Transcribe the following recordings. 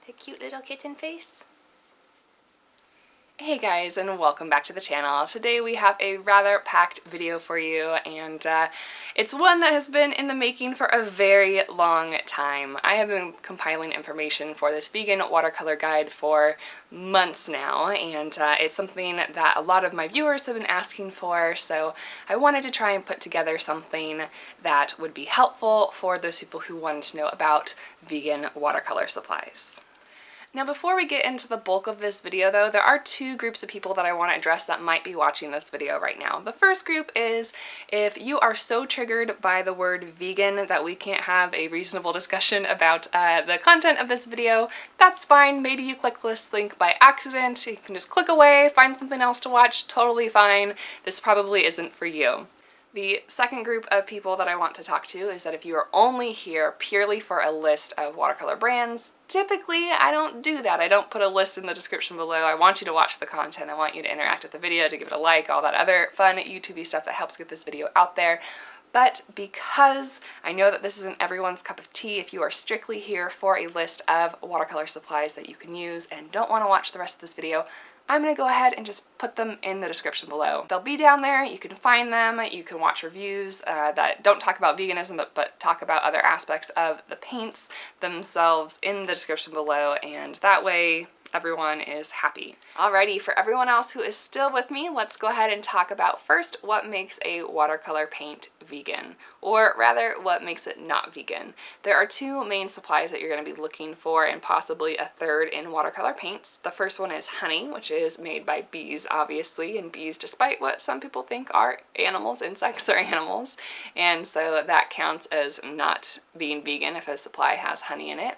The cute little kitten face. Hey guys, and welcome back to the channel. Today we have a rather packed video for you, and it's one that has been in the making for a very long time. I have been compiling information for this vegan watercolor guide for months now, and it's something that a lot of my viewers have been asking for, so I wanted to try and put together something that would be helpful for those people who wanted to know about vegan watercolor supplies. Now, before we get into the bulk of this video though, there are two groups of people that I want to address that might be watching this video right now. The first group is if you are so triggered by the word vegan that we can't have a reasonable discussion about the content of this video, that's fine. Maybe you click this link by accident. You can just click away, find something else to watch, totally fine. This probably isn't for you. The second group of people that I want to talk to is that if you are only here purely for a list of watercolor brands, typically I don't do that. I don't put a list in the description below. I want you to watch the content. I want you to interact with the video, to give it a like, all that other fun YouTube-y stuff that helps get this video out there. But because I know that this isn't everyone's cup of tea, if you are strictly here for a list of watercolor supplies that you can use and don't want to watch the rest of this video, I'm going to go ahead and just put them in the description below. They'll be down there, you can find them, you can watch reviews that don't talk about veganism but talk about other aspects of the paints themselves in the description below, and that way everyone is happy. Alrighty, for everyone else who is still with me, let's go ahead and talk about first what makes a watercolor paint vegan, or rather what makes it not vegan. There are two main supplies that you're going to be looking for, and possibly a third in watercolor paints. The first one is honey, which is made by bees obviously, and bees, despite what some people think are animals, insects are animals, and so that counts as not being vegan if a supply has honey in it.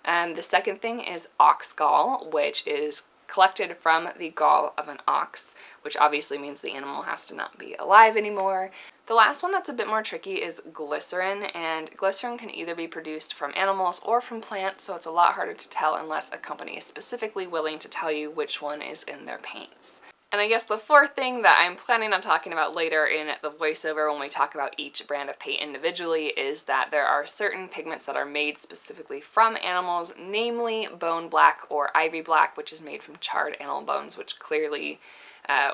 The second thing is ox gall, which is collected from the gall of an ox, which obviously means the animal has to not be alive anymore. The last one that's a bit more tricky is glycerin, and glycerin can either be produced from animals or from plants, so it's a lot harder to tell unless a company is specifically willing to tell you which one is in their paints. And I guess the fourth thing that I'm planning on talking about later in the voiceover when we talk about each brand of paint individually is that there are certain pigments that are made specifically from animals, namely bone black or ivory black, which is made from charred animal bones, which clearly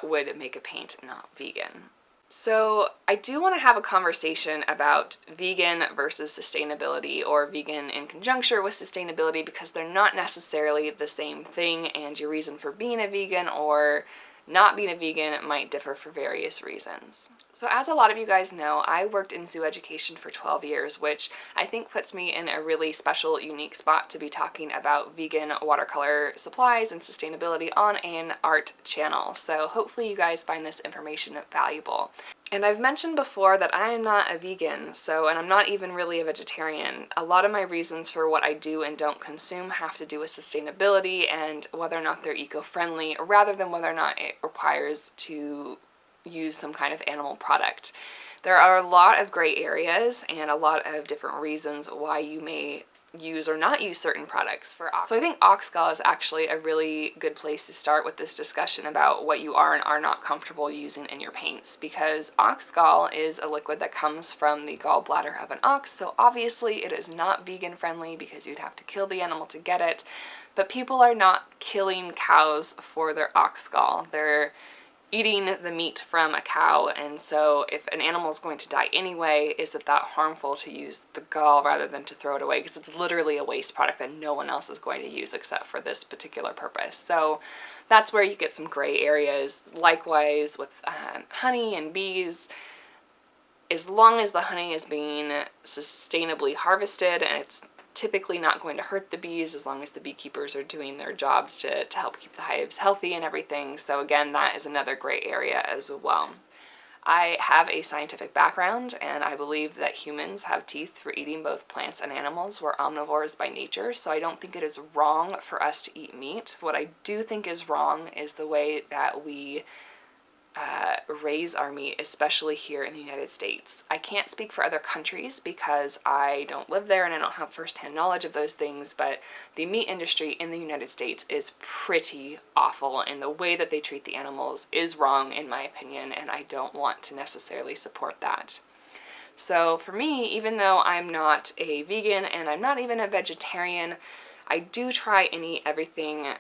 would make a paint not vegan. So I do want to have a conversation about vegan versus sustainability, or vegan in conjunction with sustainability, because they're not necessarily the same thing, and your reason for being a vegan or not being a vegan might differ for various reasons. So as a lot of you guys know, I worked in zoo education for 12 years, which I think puts me in a really special, unique spot to be talking about vegan watercolor supplies and sustainability on an art channel. So hopefully you guys find this information valuable. And I've mentioned before that I am not a vegan, and I'm not even really a vegetarian. A lot of my reasons for what I do and don't consume have to do with sustainability and whether or not they're eco-friendly, rather than whether or not it requires to use some kind of animal product. There are a lot of gray areas and a lot of different reasons why you may use or not use certain products for ox. So I think ox gall is actually a really good place to start with this discussion about what you are and are not comfortable using in your paints, because ox gall is a liquid that comes from the gallbladder of an ox, so obviously it is not vegan friendly because you'd have to kill the animal to get it, but people are not killing cows for their ox gall. They're eating the meat from a cow, and so if an animal is going to die anyway, is it that harmful to use the gall rather than to throw it away, because it's literally a waste product that no one else is going to use except for this particular purpose. So that's where you get some gray areas. Likewise with honey and bees, as long as the honey is being sustainably harvested and it's typically not going to hurt the bees, as long as the beekeepers are doing their jobs to help keep the hives healthy and everything. So again, that is another gray area as well. I have a scientific background, and I believe that humans have teeth for eating both plants and animals. We're omnivores by nature, so I don't think it is wrong for us to eat meat. What I do think is wrong is the way that we raise our meat, especially here in the United States. I can't speak for other countries because I don't live there and I don't have firsthand knowledge of those things, but the meat industry in the United States is pretty awful, and the way that they treat the animals is wrong in my opinion, and I don't want to necessarily support that. So for me, even though I'm not a vegan and I'm not even a vegetarian, I do try and eat everything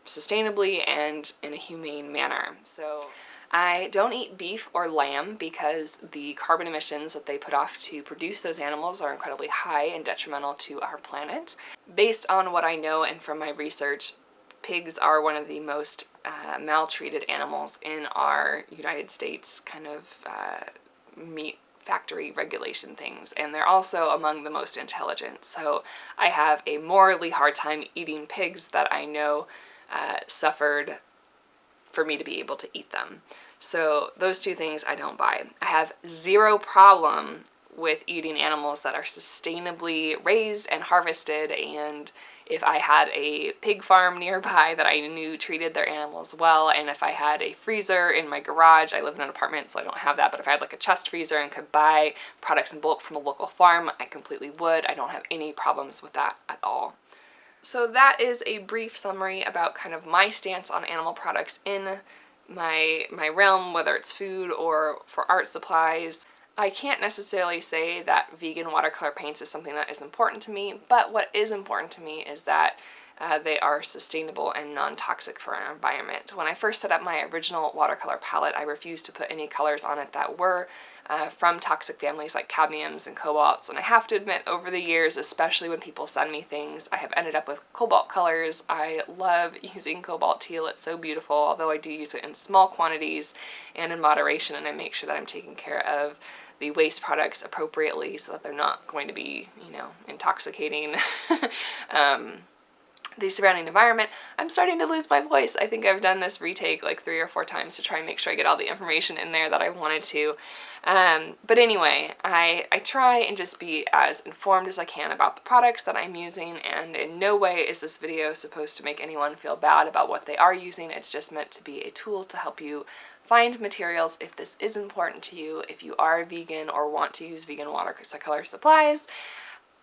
sustainably and in a humane manner. So I don't eat beef or lamb because the carbon emissions that they put off to produce those animals are incredibly high and detrimental to our planet. Based on what I know and from my research, pigs are one of the most maltreated animals in our United States kind of meat factory regulation things, and they're also among the most intelligent. So I have a morally hard time eating pigs that I know suffered for me to be able to eat them. So those two things I don't buy. I have zero problem with eating animals that are sustainably raised and harvested, and if I had a pig farm nearby that I knew treated their animals well, and if I had a freezer in my garage, I live in an apartment so I don't have that, but if I had like a chest freezer and could buy products in bulk from a local farm, I completely would. I don't have any problems with that at all. So that is a brief summary about kind of my stance on animal products in my realm, whether it's food or for art supplies. I can't necessarily say that vegan watercolor paints is something that is important to me, but what is important to me is that they are sustainable and non-toxic for our environment. When I first set up my original watercolor palette, I refused to put any colors on it that were from toxic families like cadmiums and cobalts, and I have to admit, over the years, especially when people send me things, I have ended up with cobalt colors. I love using cobalt teal, it's so beautiful, although I do use it in small quantities and in moderation, and I make sure that I'm taking care of the waste products appropriately so that they're not going to be, intoxicating the surrounding environment. I'm starting to lose my voice. I think I've done this retake like 3 or 4 times to try and make sure I get all the information in there that I wanted to. But anyway, I try and just be as informed as I can about the products that I'm using, and in no way is this video supposed to make anyone feel bad about what they are using. It's just meant to be a tool to help you find materials if this is important to you, if you are vegan or want to use vegan watercolor supplies.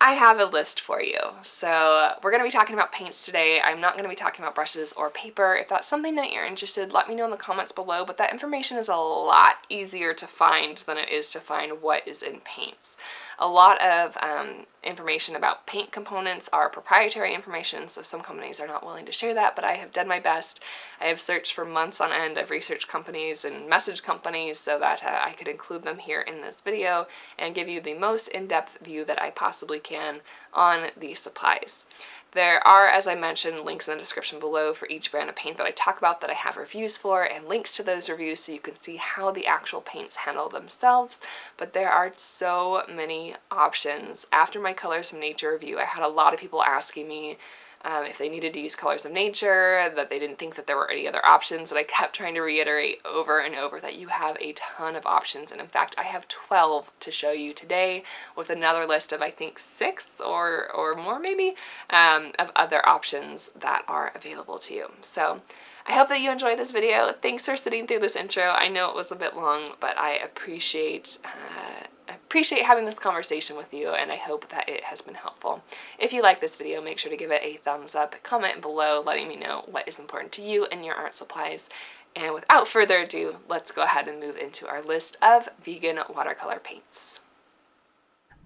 I have a list for you. So we're going to be talking about paints today. I'm not going to be talking about brushes or paper. If that's something that you're interested, let me know in the comments below, but that information is a lot easier to find than it is to find what is in paints. A lot of information about paint components are proprietary information, so some companies are not willing to share that, but I have done my best. I have searched for months on end. I've researched companies and messaged companies so that I could include them here in this video and give you the most in-depth view that I possibly can on these supplies. There are, as I mentioned, links in the description below for each brand of paint that I talk about that I have reviews for, and links to those reviews so you can see how the actual paints handle themselves. But there are so many options. After my Colors of Nature review, I had a lot of people asking me if they needed to use Colors of Nature, that they didn't think that there were any other options, and I kept trying to reiterate over and over that you have a ton of options, and in fact I have 12 to show you today, with another list of I think 6 or more maybe of other options that are available to you. So I hope that you enjoyed this video. Thanks for sitting through this intro. I know it was a bit long, but I appreciate having this conversation with you, and I hope that it has been helpful. If you like this video, make sure to give it a thumbs up, comment below letting me know what is important to you in your art supplies, and without further ado, let's go ahead and move into our list of vegan watercolor paints.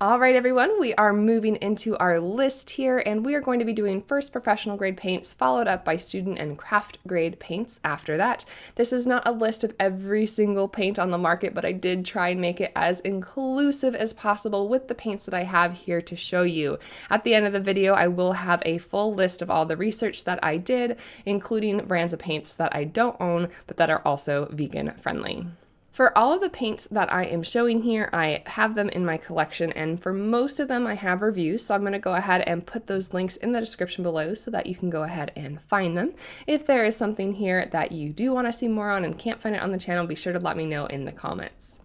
All right, everyone, we are moving into our list here, and we are going to be doing first professional grade paints, followed up by student and craft grade paints after that. This is not a list of every single paint on the market, but I did try and make it as inclusive as possible with the paints that I have here to show you. At the end of the video, I will have a full list of all the research that I did, including brands of paints that I don't own, but that are also vegan friendly. For all of the paints that I am showing here, I have them in my collection, and for most of them I have reviews, so I'm going to go ahead and put those links in the description below so that you can go ahead and find them. If there is something here that you do want to see more on and can't find it on the channel, be sure to let me know in the comments.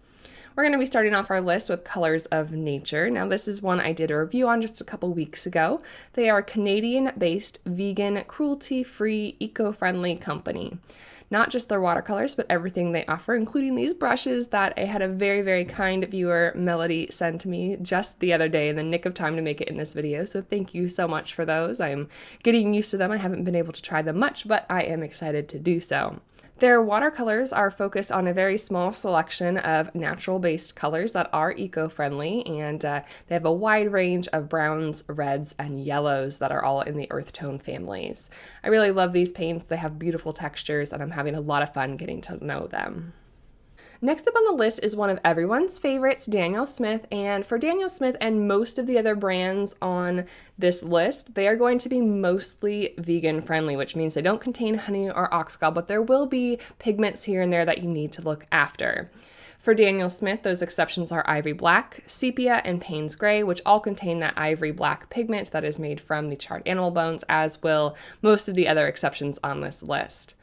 We're going to be starting off our list with Colors of Nature. Now this is one I did a review on just a couple weeks ago. They are a Canadian-based, vegan, cruelty-free, eco-friendly company. Not just their watercolors, but everything they offer, including these brushes that I had a very, very kind viewer, Melody, send to me just the other day in the nick of time to make it in this video. So thank you so much for those. I'm getting used to them. I haven't been able to try them much, but I am excited to do so. Their watercolors are focused on a very small selection of natural-based colors that are eco-friendly, and they have a wide range of browns, reds, and yellows that are all in the earth tone families. I really love these paints. They have beautiful textures, and I'm having a lot of fun getting to know them. Next up on the list is one of everyone's favorites, Daniel Smith, and for Daniel Smith and most of the other brands on this list, they are going to be mostly vegan friendly, which means they don't contain honey or oxgall, but there will be pigments here and there that you need to look after. For Daniel Smith, those exceptions are Ivory Black, Sepia, and Payne's Gray, which all contain that ivory black pigment that is made from the charred animal bones, as will most of the other exceptions on this list.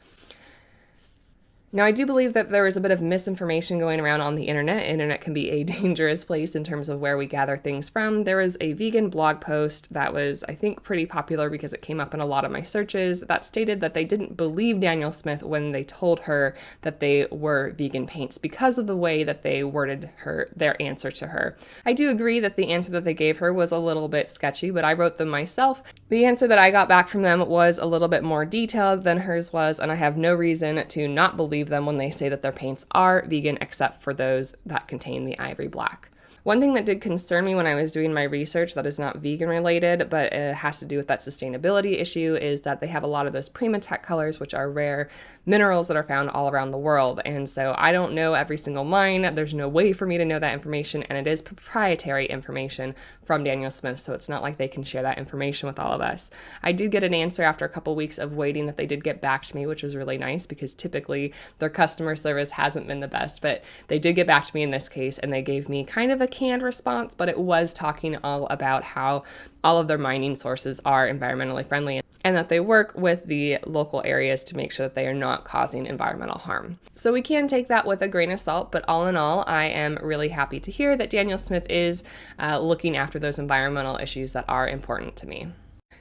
Now, I do believe that there is a bit of misinformation going around on the internet. Internet can be a dangerous place in terms of where we gather things from. There was a vegan blog post that was, I think, pretty popular because it came up in a lot of my searches that stated that they didn't believe Daniel Smith when they told her that they were vegan paints because of the way that they worded their answer to her. I do agree that the answer that they gave her was a little bit sketchy, but I wrote them myself. The answer that I got back from them was a little bit more detailed than hers was, and I have no reason to not believe them when they say that their paints are vegan except for those that contain the ivory black. One thing that did concern me when I was doing my research that is not vegan related, but it has to do with that sustainability issue, is that they have a lot of those Primatech colors, which are rare minerals that are found all around the world. And so I don't know every single mine. There's no way for me to know that information, and it is proprietary information from Daniel Smith, so it's not like they can share that information with all of us. I did get an answer after a couple weeks of waiting that they did get back to me, which was really nice because typically their customer service hasn't been the best, but they did get back to me in this case, and they gave me kind of a canned response, but it was talking all about how all of their mining sources are environmentally friendly and that they work with the local areas to make sure that they are not causing environmental harm. So we can take that with a grain of salt, but all in all, I am really happy to hear that Daniel Smith is looking after those environmental issues that are important to me.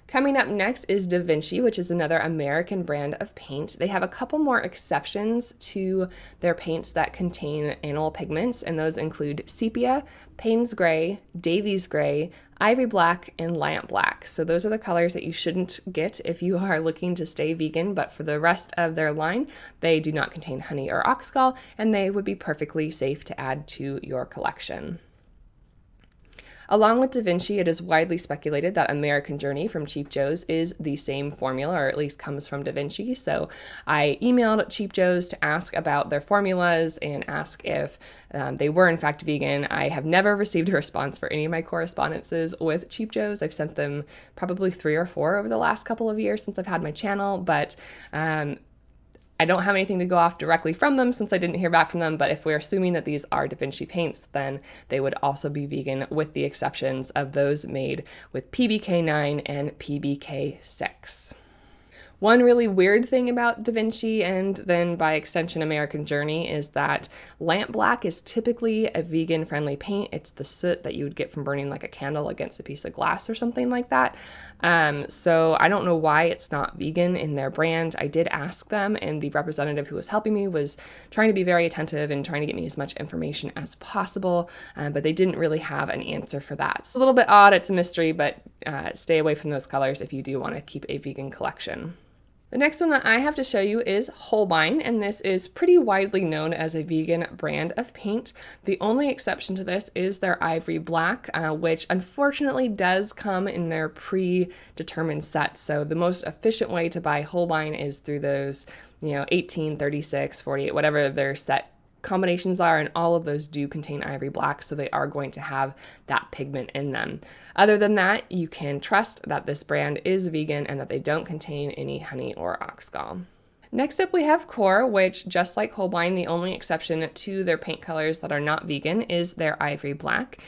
Coming up next is Da Vinci, which is another American brand of paint. They have a couple more exceptions to their paints that contain animal pigments, and those include Sepia, Payne's Gray, Davies Gray, Ivory Black, and Lamp Black. So those are the colors that you shouldn't get if you are looking to stay vegan, but for the rest of their line, they do not contain honey or oxgall, and they would be perfectly safe to add to your collection. Along with Da Vinci, it is widely speculated that American Journey from Cheap Joe's is the same formula, or at least comes from Da Vinci. So I emailed Cheap Joe's to ask about their formulas and ask if they were in fact vegan. I have never received a response for any of my correspondences with Cheap Joe's. I've sent them probably 3 or 4 over the last couple of years since I've had my channel, but I don't have anything to go off directly from them since I didn't hear back from them, but if we're assuming that these are Da Vinci paints, then they would also be vegan with the exceptions of those made with PBK9 and PBK6. One really weird thing about Da Vinci and then by extension American Journey is that Lamp Black is typically a vegan-friendly paint. It's the soot that you would get from burning like a candle against a piece of glass or something like that. So I don't know why it's not vegan in their brand. I did ask them, and the representative who was helping me was trying to be very attentive and trying to get me as much information as possible, but they didn't really have an answer for that. It's a little bit odd. It's a mystery, but stay away from those colors if you do want to keep a vegan collection. The next one that I have to show you is Holbein, and this is pretty widely known as a vegan brand of paint. The only exception to this is their Ivory Black, which unfortunately does come in their predetermined sets. So the most efficient way to buy Holbein is through those, 18, 36, 48, whatever their set combinations are, and all of those do contain Ivory Black, so they are going to have that pigment in them. Other than that, you can trust that this brand is vegan and that they don't contain any honey or oxgall. Next up we have Core, which just like Holbein, the only exception to their paint colors that are not vegan is their Ivory Black.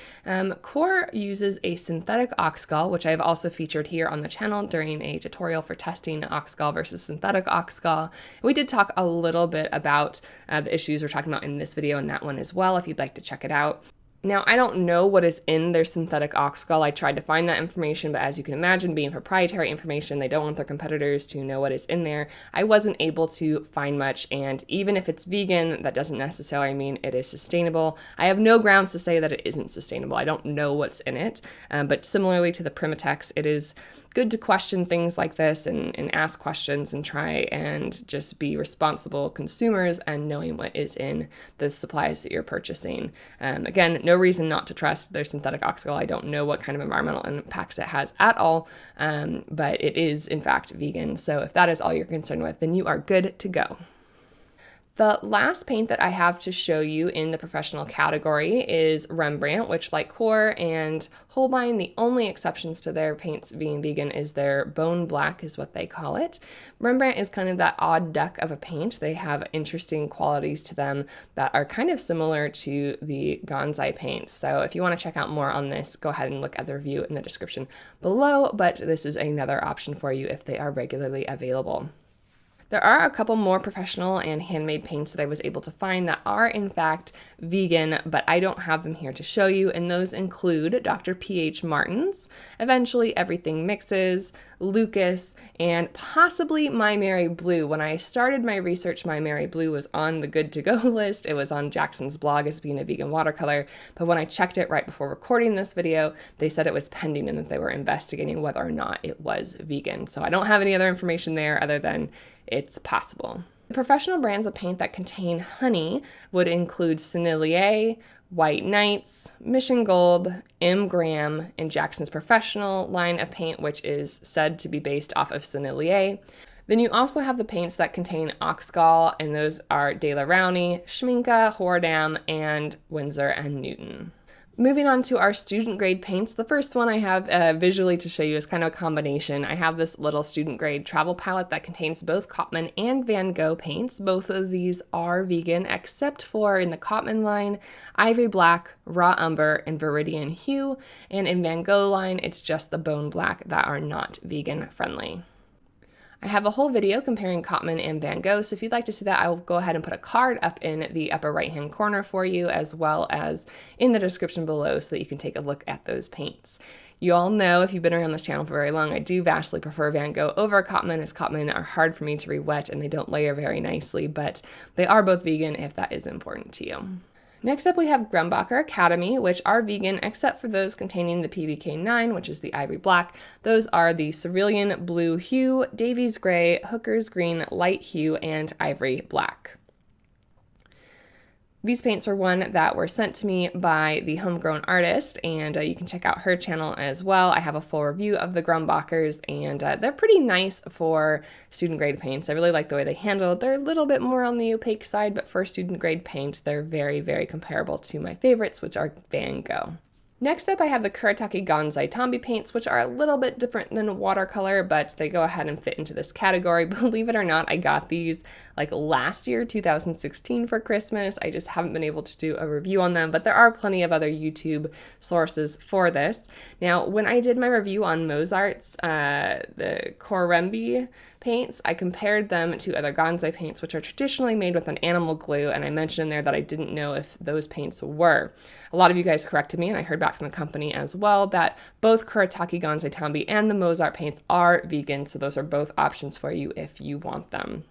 Core uses a synthetic oxgall, which I've also featured here on the channel during a tutorial for testing oxgall versus synthetic oxgall. We did talk a little bit about the issues we're talking about in this video and that one as well, if you'd like to check it out. Now, I don't know what is in their synthetic oxgall. I tried to find that information, but as you can imagine, being proprietary information, they don't want their competitors to know what is in there. I wasn't able to find much, and even if it's vegan, that doesn't necessarily mean it is sustainable. I have no grounds to say that it isn't sustainable. I don't know what's in it, but similarly to the Primatex, it is good to question things like this and ask questions and try and just be responsible consumers and knowing what is in the supplies that you're purchasing. Again, no reason not to trust their synthetic oxgal. I don't know what kind of environmental impacts it has at all, but it is in fact vegan. So if that is all you're concerned with, then you are good to go. The last paint that I have to show you in the professional category is Rembrandt, which like Core and Holbein, the only exceptions to their paints being vegan is their bone black is what they call it. Rembrandt is kind of that odd duck of a paint. They have interesting qualities to them that are kind of similar to the Ganzai paints. So if you want to check out more on this, go ahead and look at the review in the description below, but this is another option for you if they are regularly available. There are a couple more professional and handmade paints that I was able to find that are in fact vegan, but I don't have them here to show you, and those include Dr. P.H. Martin's, Eventually Everything Mixes, Lucas, and possibly My Mary Blue. When I started my research, My Mary Blue was on the good to go list. It was on Jackson's blog as being a vegan watercolor, but when I checked it right before recording this video, they said it was pending and that they were investigating whether or not it was vegan. So I don't have any other information there other than it's possible. The professional brands of paint that contain honey would include Sennelier, White Knights, Mission Gold, M. Graham, and Jackson's Professional line of paint, which is said to be based off of Sennelier. Then you also have the paints that contain Oxgal, and those are Daler Rowney, Schmincke, Horadam, and Winsor & Newton. Moving on to our student grade paints, the first one I have visually to show you is kind of a combination. I have this little student grade travel palette that contains both Cotman and Van Gogh paints. Both of these are vegan, except for in the Cotman line, Ivory Black, Raw Umber, and Viridian Hue. And in Van Gogh line, it's just the Bone Black that are not vegan friendly. I have a whole video comparing Cotman and Van Gogh, so if you'd like to see that, I will go ahead and put a card up in the upper right-hand corner for you, as well as in the description below so that you can take a look at those paints. You all know, if you've been around this channel for very long, I do vastly prefer Van Gogh over Cotman, as Cotman are hard for me to re-wet and they don't layer very nicely, but they are both vegan if that is important to you. Next up, we have Grumbacher Academy, which are vegan except for those containing the PBK9, which is the Ivory Black. Those are the Cerulean Blue Hue, Davies Gray, Hooker's Green Light Hue, and Ivory Black. These paints are one that were sent to me by the Homegrown Artist, and you can check out her channel as well. I have a full review of the Grumbachers, and they're pretty nice for student grade paints. I really like the way they handle it. They're a little bit more on the opaque side, but for student grade paint, they're very, very comparable to my favorites, which are Van Gogh. Next up, I have the Kuretake Ganzai Tambi paints, which are a little bit different than watercolor, but they go ahead and fit into this category. Believe it or not, I got these like last year, 2016 for Christmas. I just haven't been able to do a review on them, but there are plenty of other YouTube sources for this. Now, when I did my review on Mozart's, the Corembi paints, I compared them to other Ganzai paints, which are traditionally made with an animal glue, and I mentioned in there that I didn't know if those paints were. A lot of you guys corrected me, and I heard back from the company as well that both Kuretake Ganzai Tambi and the Mozart paints are vegan, so those are both options for you if you want them.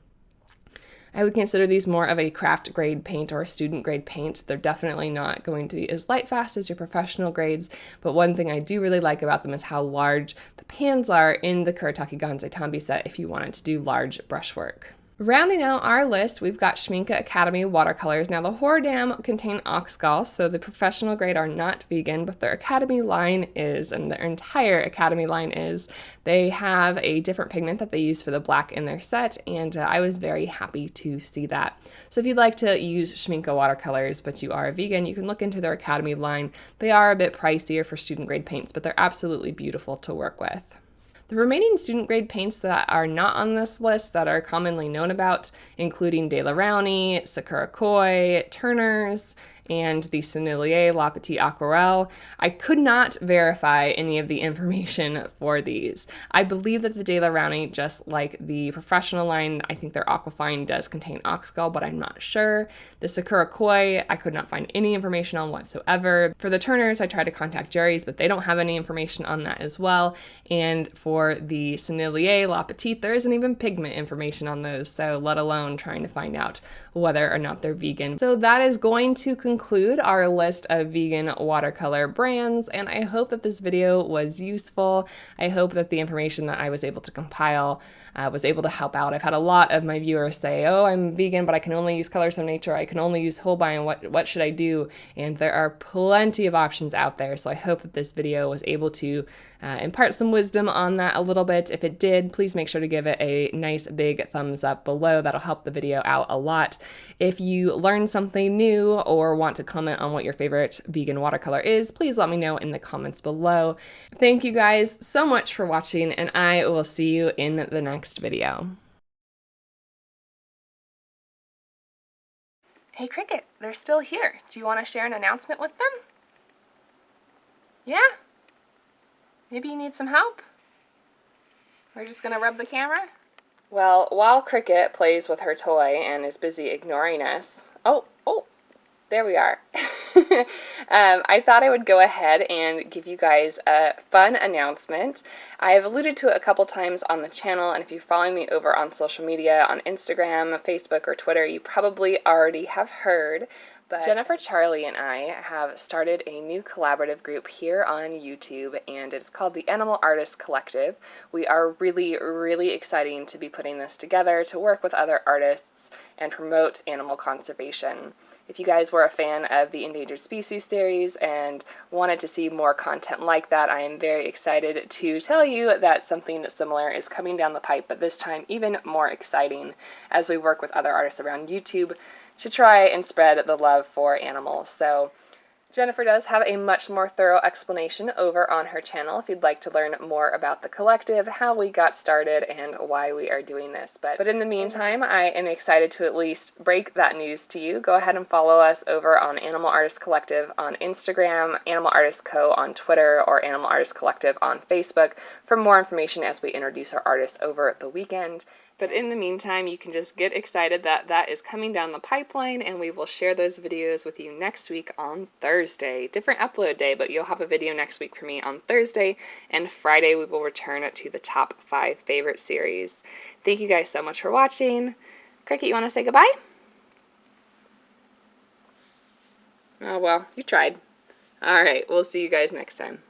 I would consider these more of a craft grade paint or a student grade paint. They're definitely not going to be as light fast as your professional grades, but one thing I do really like about them is how large the pans are in the Kuretake Ganzai Tambi set if you wanted to do large brushwork. Rounding out our list, we've got Schmincke Academy watercolors. Now, the Horadam contain Oxgal, so the professional grade are not vegan, but their Academy line is, and their entire Academy line is. They have a different pigment that they use for the black in their set, and I was very happy to see that. So if you'd like to use Schmincke watercolors, but you are a vegan, you can look into their Academy line. They are a bit pricier for student grade paints, but they're absolutely beautiful to work with. The remaining student grade paints that are not on this list that are commonly known about, including Daler Rowney, Sakura Koi, Turner's, and the Sennelier La Petite Aquarelle. I could not verify any of the information for these. I believe that the Daler Rowney, just like the professional line, I think their Aquafine does contain Oxgal, but I'm not sure. The Sakura Koi, I could not find any information on whatsoever. For the Turners, I tried to contact Jerry's, but they don't have any information on that as well. And for the Sennelier La Petite, there isn't even pigment information on those, so let alone trying to find out whether or not they're vegan. So that is going to conclude conclude our list of vegan watercolor brands, and I hope that this video was useful. I hope that the information that I was able to compile was able to help out. I've had a lot of my viewers say, oh, I'm vegan, but I can only use Colors of Nature, I can only use Holbein, what should I do? And there are plenty of options out there, so I hope that this video was able to impart some wisdom on that a little bit. If it did, please make sure to give it a nice big thumbs up below. That'll help the video out a lot. If you learned something new or want to comment on what your favorite vegan watercolor is, please let me know in the comments below. Thank you guys so much for watching, and I will see you in the next video. Hey Cricut, they're still here. Do you want to share an announcement with them? Yeah? Maybe you need some help? We're just gonna rub the camera? Well, while Cricut plays with her toy and is busy ignoring us, oh, there we are. I thought I would go ahead and give you guys a fun announcement. I have alluded to it a couple times on the channel, and if you follow me over on social media, on Instagram, Facebook, or Twitter, you probably already have heard. But Jennifer, Charlie, and I have started a new collaborative group here on YouTube, and it's called the Animal Artists Collective. We are really, really excited to be putting this together to work with other artists and promote animal conservation. If you guys were a fan of the Endangered Species series and wanted to see more content like that, I am very excited to tell you that something similar is coming down the pipe, but this time even more exciting as we work with other artists around YouTube to try and spread the love for animals. So Jennifer does have a much more thorough explanation over on her channel if you'd like to learn more about the collective, how we got started, and why we are doing this. But in the meantime, I am excited to at least break that news to you. Go ahead and follow us over on Animal Artists Collective on Instagram, Animal Artists Co. on Twitter, or Animal Artists Collective on Facebook for more information as we introduce our artists over the weekend. But in the meantime, you can just get excited that that is coming down the pipeline, and we will share those videos with you next week on Thursday. Different upload day, but you'll have a video next week for me on Thursday, and Friday we will return to the top 5 favorite series. Thank you guys so much for watching. Cricut, you want to say goodbye? Oh, well, you tried. All right, we'll see you guys next time.